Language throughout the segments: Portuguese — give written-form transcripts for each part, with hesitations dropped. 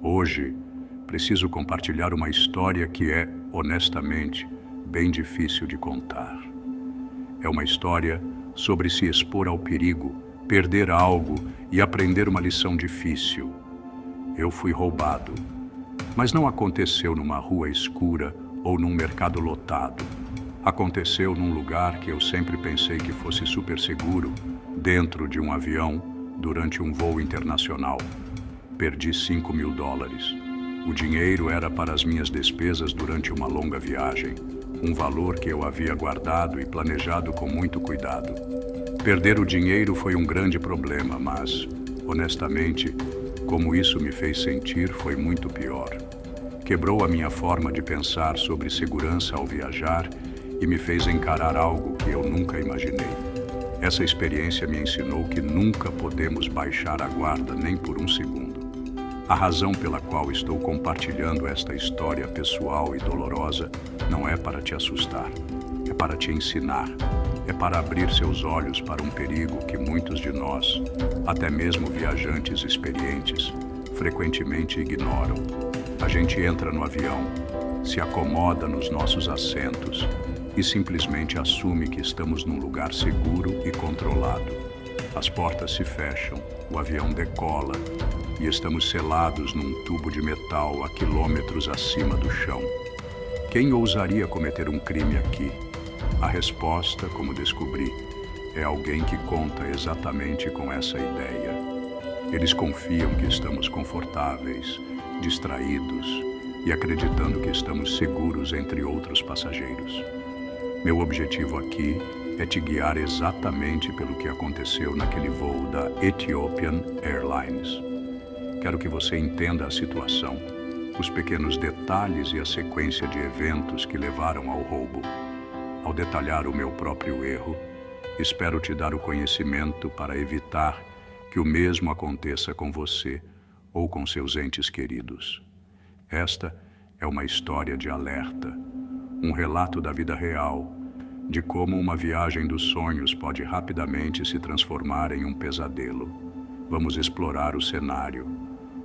Hoje, preciso compartilhar uma história que é, honestamente, bem difícil de contar. É uma história sobre se expor ao perigo, perder algo e aprender uma lição difícil. Eu fui roubado, mas não aconteceu numa rua escura ou num mercado lotado. Aconteceu num lugar que eu sempre pensei que fosse super seguro, dentro de um avião, durante um voo internacional. Perdi $5.000. O dinheiro era para as minhas despesas durante uma longa viagem, um valor que eu havia guardado e planejado com muito cuidado. Perder o dinheiro foi um grande problema, mas, honestamente, como isso me fez sentir foi muito pior. Quebrou a minha forma de pensar sobre segurança ao viajar e me fez encarar algo que eu nunca imaginei. Essa experiência me ensinou que nunca podemos baixar a guarda nem por um segundo. A razão pela qual estou compartilhando esta história pessoal e dolorosa não é para te assustar, é para te ensinar, é para abrir seus olhos para um perigo que muitos de nós, até mesmo viajantes experientes, frequentemente ignoram. A gente entra no avião, se acomoda nos nossos assentos e simplesmente assume que estamos num lugar seguro e controlado. As portas se fecham, o avião decola e estamos selados num tubo de metal a quilômetros acima do chão. Quem ousaria cometer um crime aqui? A resposta, como descobri, é alguém que conta exatamente com essa ideia. Eles confiam que estamos confortáveis, distraídos e acreditando que estamos seguros entre outros passageiros. Meu objetivo aqui é te guiar exatamente pelo que aconteceu naquele voo da Ethiopian Airlines. Quero que você entenda a situação, os pequenos detalhes e a sequência de eventos que levaram ao roubo. Ao detalhar o meu próprio erro, espero te dar o conhecimento para evitar que o mesmo aconteça com você ou com seus entes queridos. Esta é uma história de alerta, um relato da vida real, de como uma viagem dos sonhos pode rapidamente se transformar em um pesadelo. Vamos explorar o cenário,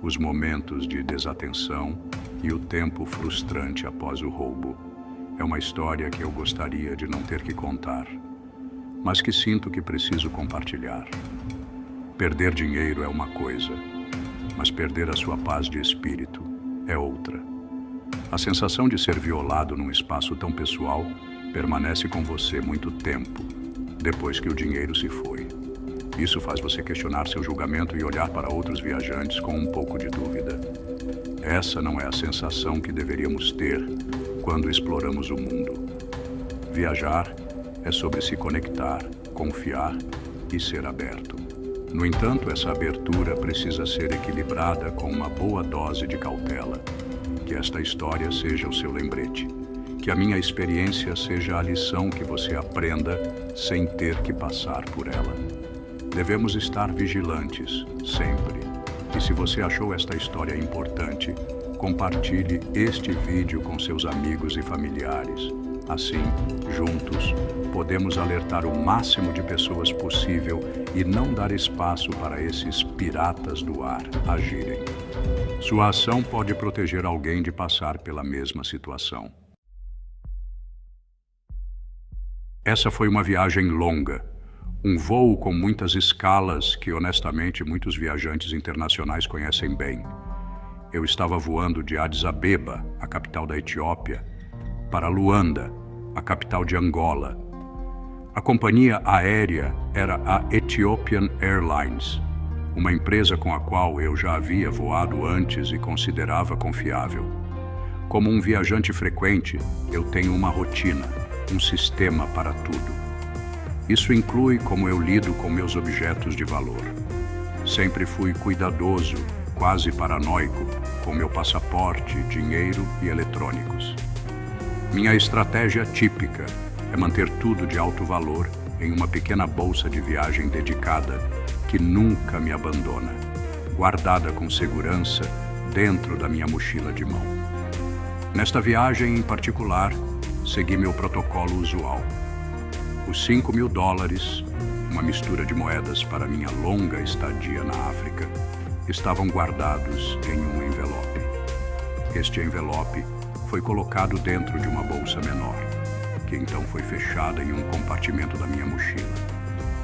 os momentos de desatenção e o tempo frustrante após o roubo. É uma história que eu gostaria de não ter que contar, mas que sinto que preciso compartilhar. Perder dinheiro é uma coisa, mas perder a sua paz de espírito é outra. A sensação de ser violado num espaço tão pessoal permanece com você muito tempo, depois que o dinheiro se foi. Isso faz você questionar seu julgamento e olhar para outros viajantes com um pouco de dúvida. Essa não é a sensação que deveríamos ter quando exploramos o mundo. Viajar é sobre se conectar, confiar e ser aberto. No entanto, essa abertura precisa ser equilibrada com uma boa dose de cautela. Que esta história seja o seu lembrete. Que a minha experiência seja a lição que você aprenda sem ter que passar por ela. Devemos estar vigilantes, sempre. E se você achou esta história importante, compartilhe este vídeo com seus amigos e familiares. Assim, juntos, podemos alertar o máximo de pessoas possível e não dar espaço para esses piratas do ar agirem. Sua ação pode proteger alguém de passar pela mesma situação. Essa foi uma viagem longa, um voo com muitas escalas que, honestamente, muitos viajantes internacionais conhecem bem. Eu estava voando de Addis Abeba, a capital da Etiópia, para Luanda, a capital de Angola. A companhia aérea era a Ethiopian Airlines, uma empresa com a qual eu já havia voado antes e considerava confiável. Como um viajante frequente, eu tenho uma rotina, um sistema para tudo. Isso inclui como eu lido com meus objetos de valor. Sempre fui cuidadoso, quase paranoico, com meu passaporte, dinheiro e eletrônicos. Minha estratégia típica é manter tudo de alto valor em uma pequena bolsa de viagem dedicada que nunca me abandona, guardada com segurança dentro da minha mochila de mão. Nesta viagem em particular, segui meu protocolo usual. Os $5.000, uma mistura de moedas para minha longa estadia na África, estavam guardados em um envelope. Este envelope foi colocado dentro de uma bolsa menor, que então foi fechada em um compartimento da minha mochila.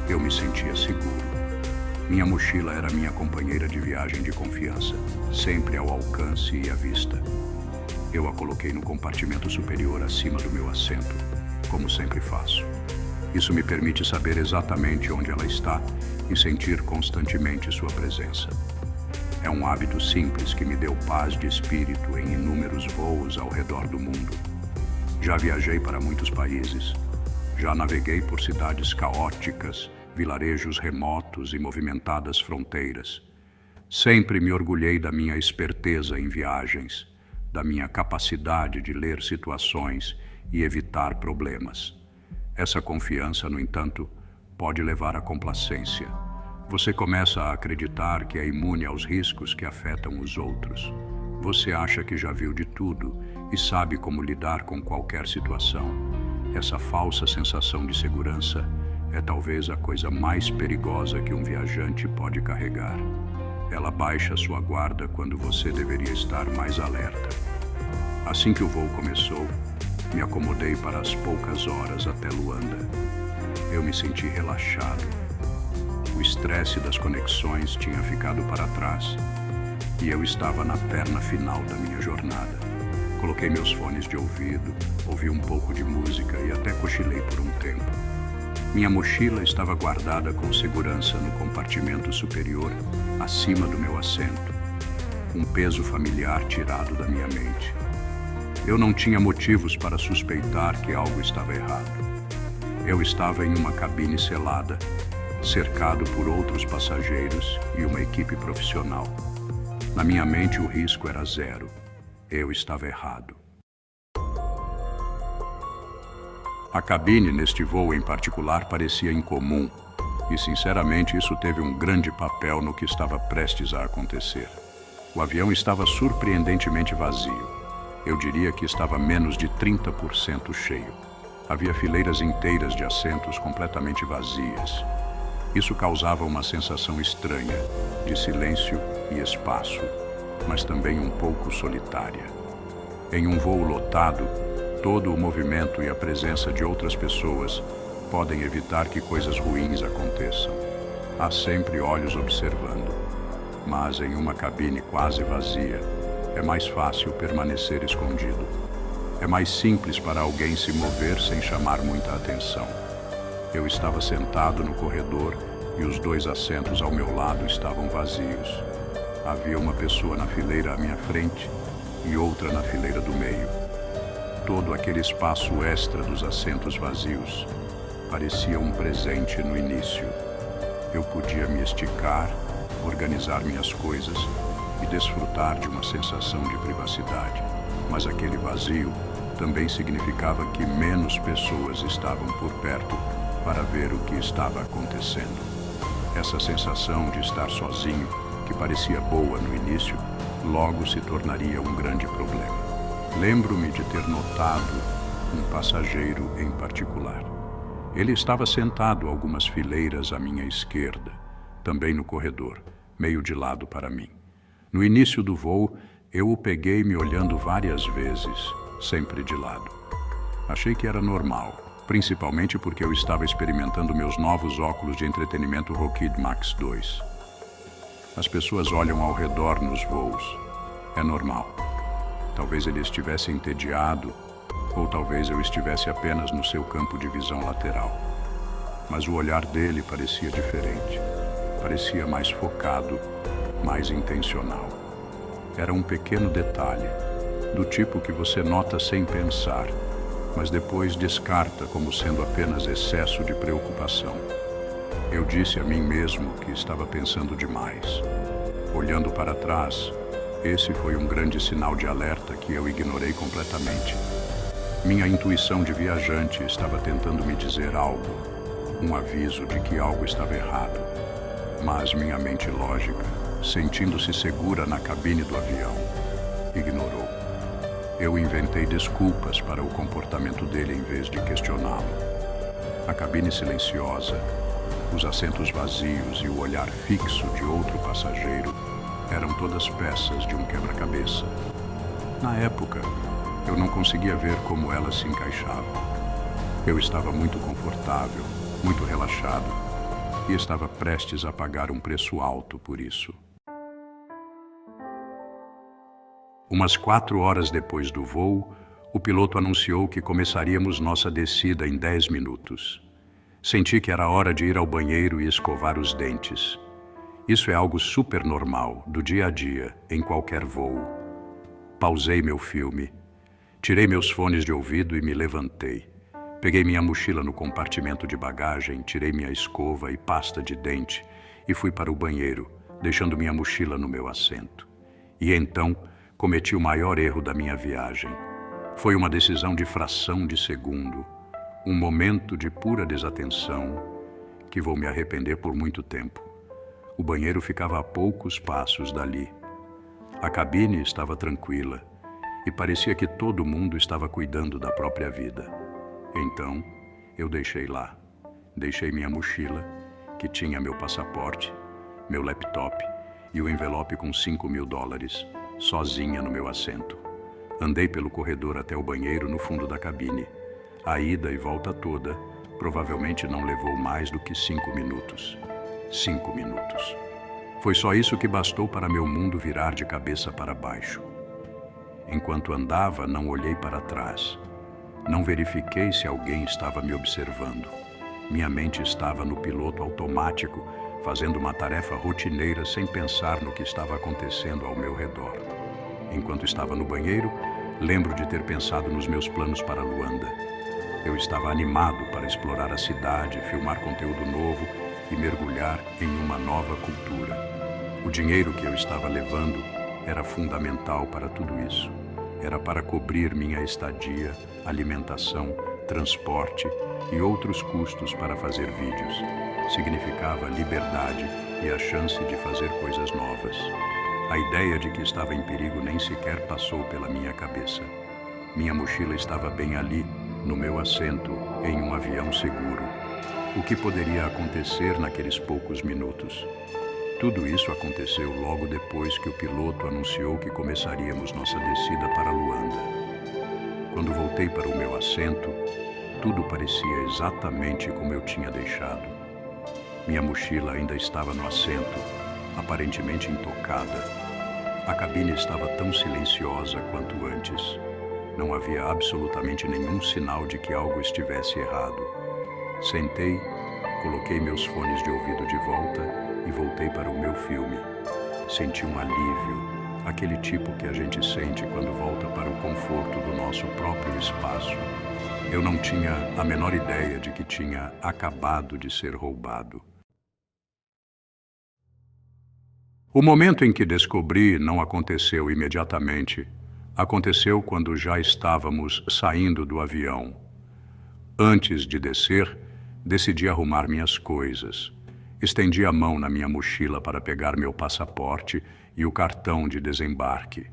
Eu me sentia seguro. Minha mochila era minha companheira de viagem de confiança, sempre ao alcance e à vista. Eu a coloquei no compartimento superior acima do meu assento, como sempre faço. Isso me permite saber exatamente onde ela está e sentir constantemente sua presença. É um hábito simples que me deu paz de espírito em inúmeros voos ao redor do mundo. Já viajei para muitos países. Já naveguei por cidades caóticas, vilarejos remotos e movimentadas fronteiras. Sempre me orgulhei da minha esperteza em viagens, da minha capacidade de ler situações e evitar problemas. Essa confiança, no entanto, pode levar à complacência. Você começa a acreditar que é imune aos riscos que afetam os outros. Você acha que já viu de tudo e sabe como lidar com qualquer situação. Essa falsa sensação de segurança é talvez a coisa mais perigosa que um viajante pode carregar. Ela baixa sua guarda quando você deveria estar mais alerta. Assim que o voo começou, me acomodei para as poucas horas até Luanda. Eu me senti relaxado. O estresse das conexões tinha ficado para trás e eu estava na perna final da minha jornada. Coloquei meus fones de ouvido, ouvi um pouco de música e até cochilei por um tempo. Minha mochila estava guardada com segurança no compartimento superior, acima do meu assento. Um peso familiar tirado da minha mente. Eu não tinha motivos para suspeitar que algo estava errado. Eu estava em uma cabine selada, cercado por outros passageiros e uma equipe profissional. Na minha mente o risco era zero. Eu estava errado. A cabine neste voo em particular parecia incomum, e sinceramente isso teve um grande papel no que estava prestes a acontecer. O avião estava surpreendentemente vazio. Eu diria que estava menos de 30% cheio. Havia fileiras inteiras de assentos completamente vazias. Isso causava uma sensação estranha, de silêncio e espaço, mas também um pouco solitária. Em um voo lotado, todo o movimento e a presença de outras pessoas podem evitar que coisas ruins aconteçam. Há sempre olhos observando, mas em uma cabine quase vazia, é mais fácil permanecer escondido. É mais simples para alguém se mover sem chamar muita atenção. Eu estava sentado no corredor e os dois assentos ao meu lado estavam vazios. Havia uma pessoa na fileira à minha frente e outra na fileira do meio. Todo aquele espaço extra dos assentos vazios parecia um presente no início. Eu podia me esticar, organizar minhas coisas e desfrutar de uma sensação de privacidade. Mas aquele vazio também significava que menos pessoas estavam por perto para ver o que estava acontecendo. Essa sensação de estar sozinho, que parecia boa no início, logo se tornaria um grande problema. Lembro-me de ter notado um passageiro em particular. Ele estava sentado algumas fileiras à minha esquerda, também no corredor, meio de lado para mim. No início do voo, eu o peguei me olhando várias vezes, sempre de lado. Achei que era normal, principalmente porque eu estava experimentando meus novos óculos de entretenimento Rokid Max 2. As pessoas olham ao redor nos voos. É normal. Talvez ele estivesse entediado, ou talvez eu estivesse apenas no seu campo de visão lateral. Mas o olhar dele parecia diferente. Parecia mais focado, mais intencional. Era um pequeno detalhe, do tipo que você nota sem pensar, mas depois descarta como sendo apenas excesso de preocupação. Eu disse a mim mesmo que estava pensando demais. Olhando para trás, esse foi um grande sinal de alerta que eu ignorei completamente. Minha intuição de viajante estava tentando me dizer algo, um aviso de que algo estava errado. Mas minha mente lógica, sentindo-se segura na cabine do avião, ignorou. Eu inventei desculpas para o comportamento dele em vez de questioná-lo. A cabine silenciosa, os assentos vazios e o olhar fixo de outro passageiro eram todas peças de um quebra-cabeça. Na época, eu não conseguia ver como elas se encaixavam. Eu estava muito confortável, muito relaxado, e estava prestes a pagar um preço alto por isso. Umas 4 horas depois do voo, o piloto anunciou que começaríamos nossa descida em 10 minutos. Senti que era hora de ir ao banheiro e escovar os dentes. Isso é algo super normal, do dia a dia, em qualquer voo. Pausei meu filme, tirei meus fones de ouvido e me levantei. Peguei minha mochila no compartimento de bagagem, tirei minha escova e pasta de dente e fui para o banheiro, deixando minha mochila no meu assento. E então, cometi o maior erro da minha viagem. Foi uma decisão de fração de segundo, um momento de pura desatenção que vou me arrepender por muito tempo. O banheiro ficava a poucos passos dali. A cabine estava tranquila e parecia que todo mundo estava cuidando da própria vida. Então, eu deixei lá. Deixei minha mochila, que tinha meu passaporte, meu laptop e o envelope com $5.000, sozinha no meu assento. Andei pelo corredor até o banheiro no fundo da cabine. A ida e volta toda provavelmente não levou mais do que 5 minutos. 5 minutos. Foi só isso que bastou para meu mundo virar de cabeça para baixo. Enquanto andava, não olhei para trás. Não verifiquei se alguém estava me observando. Minha mente estava no piloto automático, fazendo uma tarefa rotineira sem pensar no que estava acontecendo ao meu redor. Enquanto estava no banheiro, lembro de ter pensado nos meus planos para Luanda. Eu estava animado para explorar a cidade, filmar conteúdo novo e mergulhar em uma nova cultura. O dinheiro que eu estava levando era fundamental para tudo isso. Era para cobrir minha estadia, alimentação, transporte e outros custos para fazer vídeos. Significava liberdade e a chance de fazer coisas novas. A ideia de que estava em perigo nem sequer passou pela minha cabeça. Minha mochila estava bem ali, no meu assento, em um avião seguro. O que poderia acontecer naqueles poucos minutos? Tudo isso aconteceu logo depois que o piloto anunciou que começaríamos nossa descida para Luanda. Quando voltei para o meu assento, tudo parecia exatamente como eu tinha deixado. Minha mochila ainda estava no assento, aparentemente intocada. A cabine estava tão silenciosa quanto antes. Não havia absolutamente nenhum sinal de que algo estivesse errado. Sentei, coloquei meus fones de ouvido de volta e voltei para o meu filme. Senti um alívio, aquele tipo que a gente sente quando volta para o conforto do nosso próprio espaço. Eu não tinha a menor ideia de que tinha acabado de ser roubado. O momento em que descobri não aconteceu imediatamente. Aconteceu quando já estávamos saindo do avião. Antes de descer, decidi arrumar minhas coisas. Estendi a mão na minha mochila para pegar meu passaporte e o cartão de desembarque.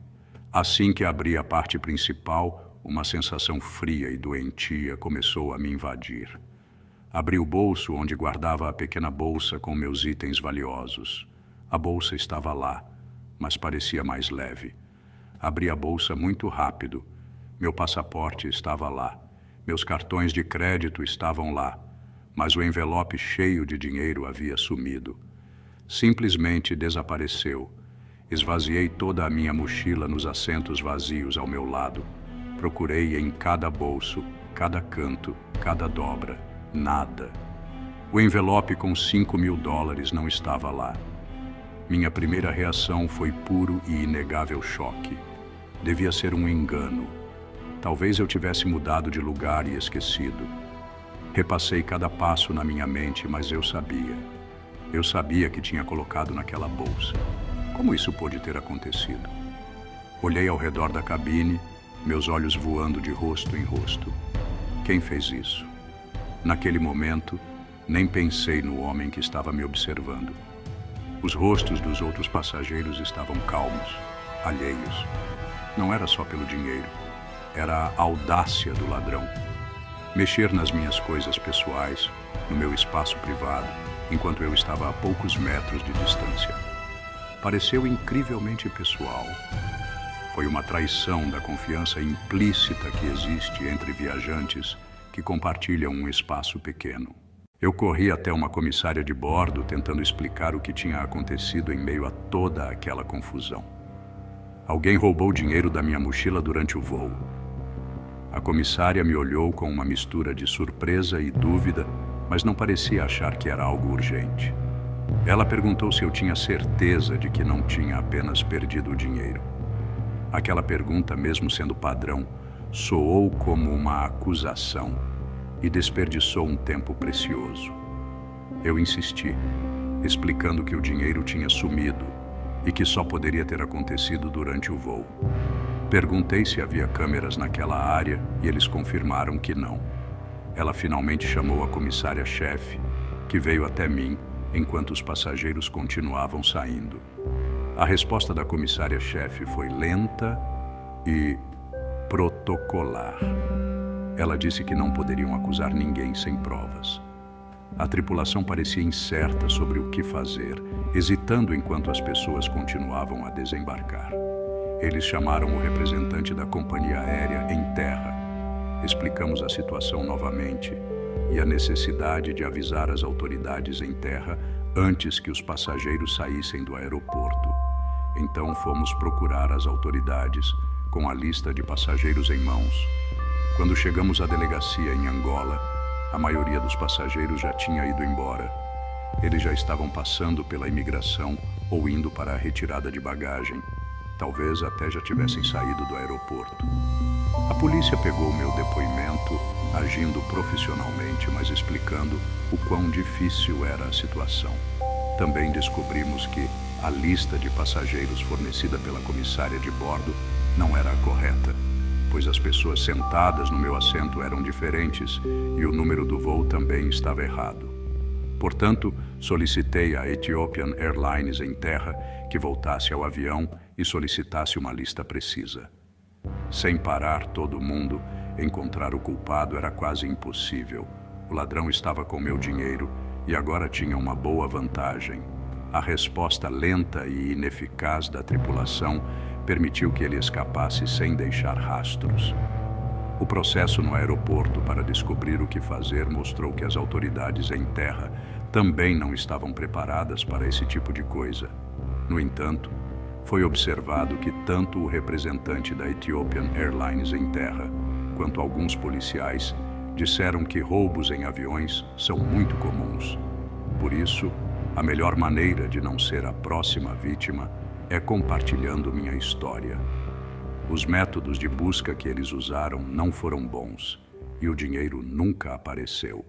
Assim que abri a parte principal, uma sensação fria e doentia começou a me invadir. Abri o bolso onde guardava a pequena bolsa com meus itens valiosos. A bolsa estava lá, mas parecia mais leve. Abri a bolsa muito rápido. Meu passaporte estava lá. Meus cartões de crédito estavam lá. Mas o envelope cheio de dinheiro havia sumido. Simplesmente desapareceu. Esvaziei toda a minha mochila nos assentos vazios ao meu lado. Procurei em cada bolso, cada canto, cada dobra. Nada. O envelope com $5.000 não estava lá. Minha primeira reação foi puro e inegável choque. Devia ser um engano. Talvez eu tivesse mudado de lugar e esquecido. Repassei cada passo na minha mente, mas eu sabia. Eu sabia que tinha colocado naquela bolsa. Como isso pôde ter acontecido? Olhei ao redor da cabine, meus olhos voando de rosto em rosto. Quem fez isso? Naquele momento, nem pensei no homem que estava me observando. Os rostos dos outros passageiros estavam calmos, alheios. Não era só pelo dinheiro, era a audácia do ladrão. Mexer nas minhas coisas pessoais, no meu espaço privado, enquanto eu estava a poucos metros de distância. pareceu incrivelmente pessoal. Foi uma traição da confiança implícita que existe entre viajantes que compartilham um espaço pequeno. Eu corri até uma comissária de bordo tentando explicar o que tinha acontecido em meio a toda aquela confusão. Alguém roubou dinheiro da minha mochila durante o voo. A comissária me olhou com uma mistura de surpresa e dúvida, mas não parecia achar que era algo urgente. Ela perguntou se eu tinha certeza de que não tinha apenas perdido o dinheiro. Aquela pergunta, mesmo sendo padrão, soou como uma acusação e desperdiçou um tempo precioso. Eu insisti, explicando que o dinheiro tinha sumido e que só poderia ter acontecido durante o voo. Perguntei se havia câmeras naquela área e eles confirmaram que não. Ela finalmente chamou a comissária-chefe, que veio até mim enquanto os passageiros continuavam saindo. A resposta da comissária-chefe foi lenta e protocolar. Ela disse que não poderiam acusar ninguém sem provas. A tripulação parecia incerta sobre o que fazer, hesitando enquanto as pessoas continuavam a desembarcar. Eles chamaram o representante da companhia aérea em terra. Explicamos a situação novamente e a necessidade de avisar as autoridades em terra antes que os passageiros saíssem do aeroporto. Então fomos procurar as autoridades com a lista de passageiros em mãos. Quando chegamos à delegacia em Angola, a maioria dos passageiros já tinha ido embora. Eles já estavam passando pela imigração ou indo para a retirada de bagagem. Talvez até já tivessem saído do aeroporto. A polícia pegou meu depoimento, agindo profissionalmente, mas explicando o quão difícil era a situação. Também descobrimos que a lista de passageiros fornecida pela comissária de bordo não era a correta, pois as pessoas sentadas no meu assento eram diferentes e o número do voo também estava errado. Portanto, solicitei à Ethiopian Airlines em terra que voltasse ao avião e solicitasse uma lista precisa. Sem parar todo mundo, encontrar o culpado era quase impossível. O ladrão estava com meu dinheiro e agora tinha uma boa vantagem. A resposta lenta e ineficaz da tripulação permitiu que ele escapasse sem deixar rastros. O processo no aeroporto para descobrir o que fazer mostrou que as autoridades em terra também não estavam preparadas para esse tipo de coisa. No entanto, foi observado que tanto o representante da Ethiopian Airlines em terra quanto alguns policiais disseram que roubos em aviões são muito comuns. Por isso, a melhor maneira de não ser a próxima vítima é compartilhando minha história. Os métodos de busca que eles usaram não foram bons e o dinheiro nunca apareceu.